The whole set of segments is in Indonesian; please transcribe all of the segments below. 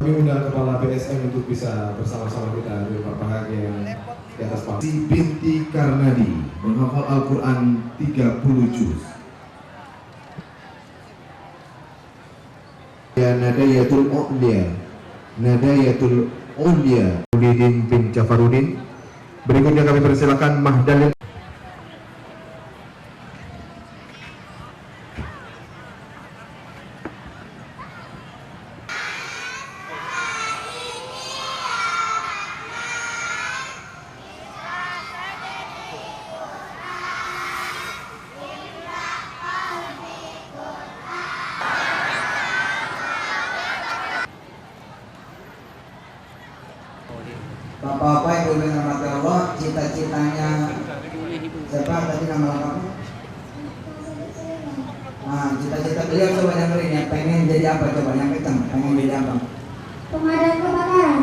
Kami undang Kepala BSM untuk bisa bersama-sama kita berbahagia di atas panggung. Si binti Karnadi menghafal Al-Quran 30 juz. Ya Nadayatul Ulia, Nadayatul Ulia. Udin bin Jafarudin. Berikutnya kami persilakan Mahdalil. Bapak-bapak, Ibu yang dirahmati Allah, cita-citanya siapa tadi nama lengkapnya? Nah, cita-cita beliau coba dengerin ya, pengen jadi apa coba yang kencang, pengen jadi apa? Pemadam kebakaran.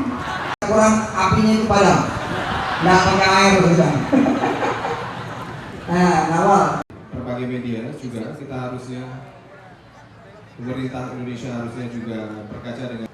Kurang apinya itu padam, nggak pakai air udah. Nah, awal. Berbagai media juga kita harusnya, pemerintah Indonesia harusnya juga berkaca dengan